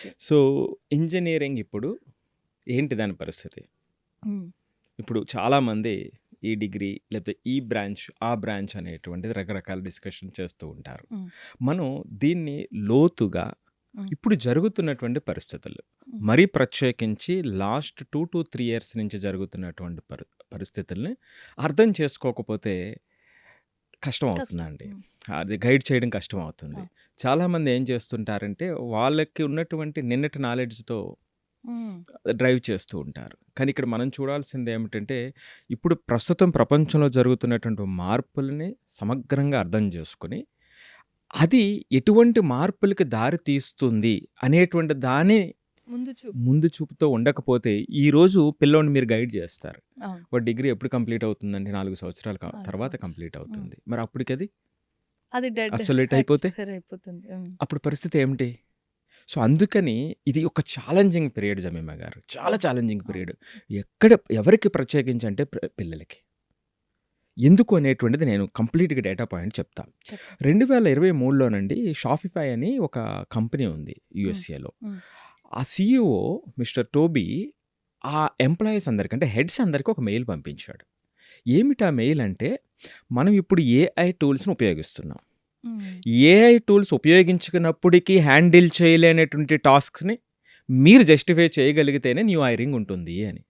Yes. So, engineering ఇప్పుడు ఏంటి దాని పరిస్థితి? హ్మ్. ఇప్పుడు చాలామంది ఈ డిగ్రీ లేకపోతే ఈ బ్రాంచ్, ఆ బ్రాంచ్ అనేటువంటిది రకరకాల డిస్కషన్ చేస్తూ ఉంటారు. హ్మ్. మనం దీన్ని లోతుగా హ్మ్. ఇప్పుడు జరుగుతున్నటువంటి పరిస్థితులు, హ్మ్. మరీ ప్రత్యేకించి లాస్ట్ 2-3 ఇయర్స్ నుంచి జరుగుతున్నటువంటి పరిస్థితుల్ని అర్థం చేసుకోకపోతే కష్టం కష్టం. అవుతుందండి. హ్మ్. అది గైడ్ చేయడం కష్టం అవుతుంది. అవును. చాలామంది ఏం చేస్తుంటారంటే, వాళ్ళకి ఉన్నటువంటి నిన్నటి నాలెడ్జ్‌తో హ్మ్. డ్రైవ్ చేస్తూ ఉంటారు. కానీ ఇక్కడ మనం చూడాల్సింది ఏమిటంటే, ఇప్పుడు ప్రస్తుతం ప్రపంచంలో జరుగుతున్నటువంటి మార్పుల్ని సమగ్రంగా అర్థం చేసుకొని, అది ఎటువంటి మార్పులకి దారి తీస్తుంది అనేటువంటి దాన్ని ముందు చూపు. ముందు చూపుతో ఉండకపోతే, ఈరోజు పిల్లోడిని మీరు గైడ్ చేస్తారు. అవును. వాడి డిగ్రీ ఎప్పుడు కంప్లీట్ అవుతుందండి? 4 సంవత్సరాల 4 తర్వాత సంవత్సరాలు. కంప్లీట్ హ్మ్. అవుతుంది. మరి అప్పటికది అది డెడ్ అబ్సొల్యూట్ అయిపోతే ఎక్స్‌పైర్ అయిపోతుంది. హ్మ్. అప్పుడు పరిస్థితి ఏమిటి? సో, అందుకని ఇది ఒక ఛాలెంజింగ్ పీరియడ్ జమీమా గారు. చాలా అవును. ఛాలెంజింగ్ అవును. పీరియడ్. ఎక్కడ ఎవరికి ప్రత్యేకించి అంటే పిల్లలకి. ఎందుకు అనేటువంటిది నేను కంప్లీట్‌గా డేటా పాయింట్ చెప్తా. చెప్పండి. 2023లోనండి షాపిఫై అని ఒక కంపెనీ ఉంది హ్మ్. యూఎస్ఏలో. హ్మ్. ఆ సీఈఓ మిస్టర్ టోబీ ఆ ఎంప్లాయీస్ అందరికి అంటే హెడ్స్ అందరికి ఒక మెయిల్ పంపించాడు. ఏమిటా మెయిల్ అంటే, మనం ఇప్పుడు ఏఐ టూల్స్‌ని ఉపయోగిస్తున్నాం. హ్మ్. ఏఐ టూల్స్ ఉపయోగించుకున్నప్పటికీ హ్యాండిల్ చేయలేనటువంటి టాస్క్స్‌ని మీరు జస్టిఫై చేయగలిగితేనే న్యూ హైరింగ్ ఉంటుంది అని.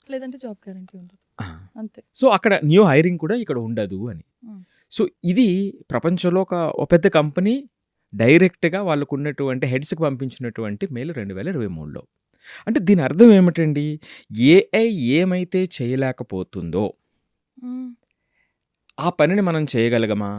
లేదంటే జాబ్ గ్యారంటీ ఉండదు. ఆ! అంతే. సో, అక్కడ న్యూ హైరింగ్ కూడా ఇక్కడ ఉండదు అని. హ్మ్. సో, ఇది ప్రపంచంలో ఒక పెద్ద కంపెనీ డైరెక్ట్‌గా వాళ్ళకున్నటువంటి హెడ్స్‌కి పంపించినటువంటి మెయిల్ 2023లో. అంటే దీని అర్థం ఏమిటండి? ఏఐ ఏమైతే చేయలేకపోతుందో, హ్మ్. ఆ పనిని మనం చేయగలగమా?